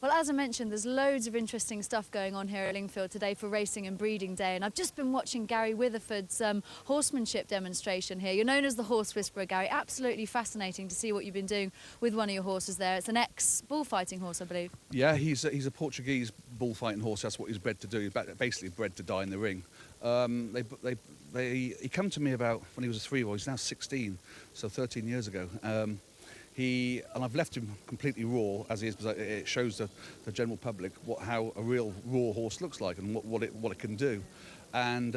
Well, as I mentioned, there's loads of interesting stuff going on here at Lingfield today for Racing and Breeding Day, and I've just been watching Gary Witheford's horsemanship demonstration here. You're known as the Horse Whisperer, Gary. Absolutely fascinating to see what you've been doing with one of your horses there. It's an ex-bullfighting horse, I believe. Yeah, he's a Portuguese bullfighting horse. That's what he's bred to do. He's basically bred to die in the ring. He came to me about when he was a 3-year-old. He's now 16, so 13 years ago. And I've left him completely raw as he is, because it shows the general public how a real raw horse looks like and what it can do. And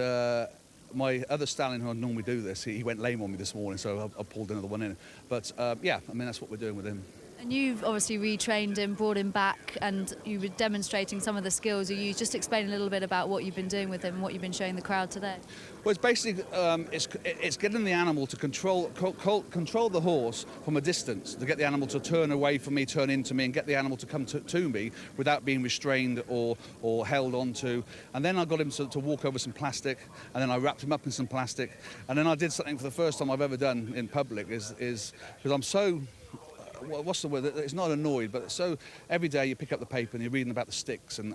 my other stallion who I normally do this, he went lame on me this morning, so I pulled another one in. But yeah, I mean, that's what we're doing with him. And you've obviously retrained him, brought him back, and you were demonstrating some of the skills you used. Just explain a little bit about what you've been doing with him and what you've been showing the crowd today. Well, it's basically it's getting the animal to control the horse from a distance, to get the animal to turn away from me, turn into me, and get the animal to come to me without being restrained or held onto. And then I got him to walk over some plastic, and then I wrapped him up in some plastic, and then I did something for the first time I've ever done in public. Is because I'm so. What's the word? It's not annoyed, but so every day you pick up the paper and you're reading about the sticks and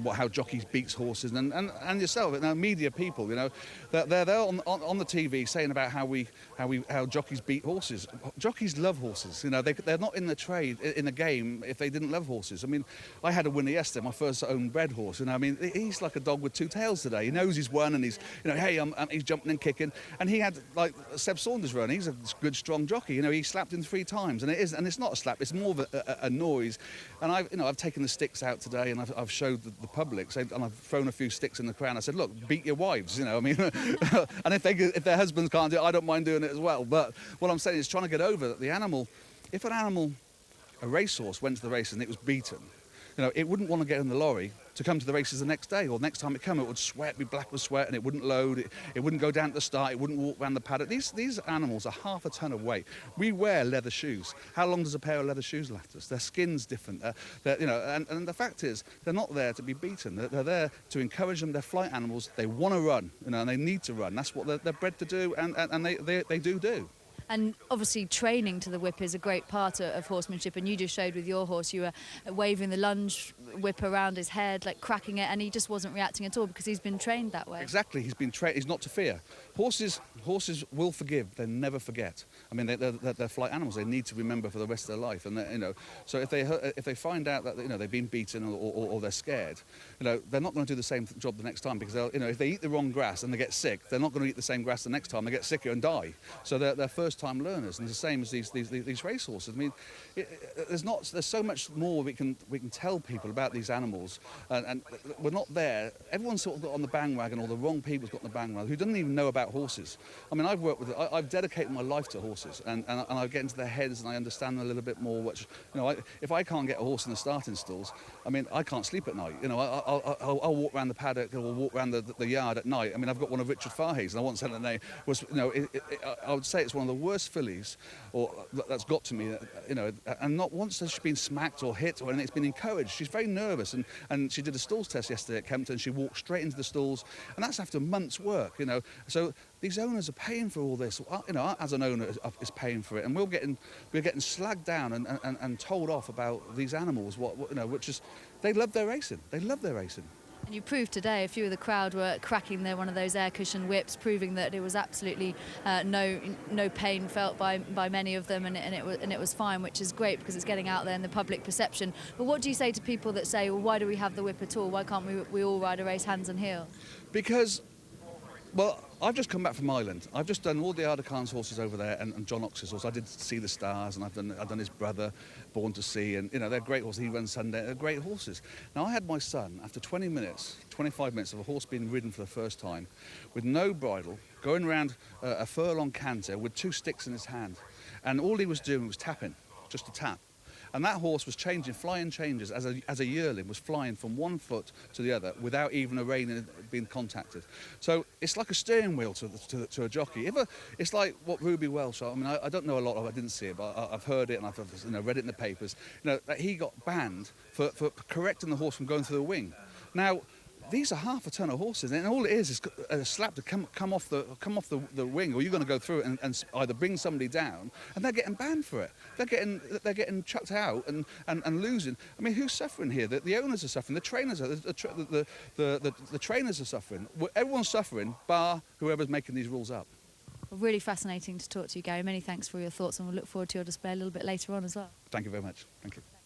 how jockeys beats horses and yourself. Now, media people, you know, they're there on the TV saying about how jockeys beat horses. Jockeys love horses. You know, they're not in the trade in the game if they didn't love horses. I mean, I had a winner yesterday, my first own bred horse, and I mean, he's like a dog with two tails today. He knows he's won, and he's, you know, hey, he's jumping and kicking, and he had like Seb Saunders run. He's a good strong jockey. You know, he slapped him 3 times, and it's not a slap, it's more of a noise. And I've taken the sticks out today, and I've showed the public, and I've thrown a few sticks in the crowd. I said, look, beat your wives, you know. I mean, and if their husbands can't do it, I don't mind doing it as well. But what I'm saying is trying to get over that the animal, if a racehorse went to the races and it was beaten, you know, it wouldn't want to get in the lorry to come to the races the next day, or next time it came, it would sweat, be black with sweat, and it wouldn't load, it wouldn't go down to the start, it wouldn't walk around the paddock. These animals are half a ton of weight. We wear leather shoes. How long does a pair of leather shoes last us? Their skin's different, you know, and the fact is, they're not there to be beaten. They're there to encourage them. They're flight animals. They want to run, you know, and they need to run. That's what they're bred to do, and they do. And obviously training to the whip is a great part of horsemanship, and you just showed with your horse, you were waving the lunge whip around his head, like cracking it, and he just wasn't reacting at all because he's been trained that way. Exactly, he's been trained, he's not to fear. Horses will forgive, they never forget. I mean, they're flight animals, they need to remember for the rest of their life, and you know, so if they find out that, you know, they've been beaten or they're scared, you know, they're not going to do the same job the next time, because they'll, you know, if they eat the wrong grass and they get sick, they're not going to eat the same grass the next time, they get sicker and die. So they're first-time learners, and it's the same as these racehorses. I mean, there's so much more we can tell people about these animals, and we're not there. Everyone's sort of got on the bandwagon, or the wrong people's got on the bandwagon, who doesn't even know about horses. I mean, I've dedicated my life to horses, and I get into their heads and I understand them a little bit more. Which, you know, if I can't get a horse in the starting stalls, I mean, I can't sleep at night. You know, I'll walk around the paddock or walk around the yard at night. I mean, I've got one of Richard Fahey's, and I once said the name was, you know, I would say it's one of the worst fillies, or that's got to me, you know, and not once has she been smacked or hit, or anything. It's been encouraged. She's very nervous, and she did a stalls test yesterday at Kempton. She walked straight into the stalls, and that's after months' work, you know. So these owners are paying for all this. You know, as an owner is paying for it, and we're getting slagged down and told off about these animals. What you know, which is, they love their racing. They love their racing. And you proved today, a few of the crowd were cracking one of those air cushion whips, proving that it was absolutely no pain felt by many of them, and it was fine, which is great because it's getting out there in the public perception. But what do you say to people that say, well, why do we have the whip at all? Why can't we all ride a race hands and heels? Because, well, I've just come back from Ireland. I've just done all the Ardagh Khan's horses over there, and John Ox's horse. I did See the Stars, and I've done his brother, Born to See, and you know, they're great horses. He runs Sunday. They're great horses. Now, I had my son, after 20 minutes, 25 minutes of a horse being ridden for the first time, with no bridle, going around a furlong canter with 2 sticks in his hand, and all he was doing was tapping, just a tap. And that horse was changing, flying changes as a yearling, was flying from one foot to the other without even a rein being contacted. So it's like a steering wheel to a jockey. It's like what Ruby Welsh, I mean, I don't know a lot of it, I didn't see it, but I've heard it and I've, you know, read it in the papers, you know, that he got banned for correcting the horse from going through the wing. Now, these are half a ton of horses, and all it is a slap to come off the wing, or you're going to go through it and either bring somebody down, and they're getting banned for it. They're getting chucked out and losing. I mean, who's suffering here? The owners are suffering. The trainers are. The trainers are suffering. Everyone's suffering, bar whoever's making these rules up. Really fascinating to talk to you, Gary. Many thanks for your thoughts, and we'll look forward to your display a little bit later on as well. Thank you very much. Thank you.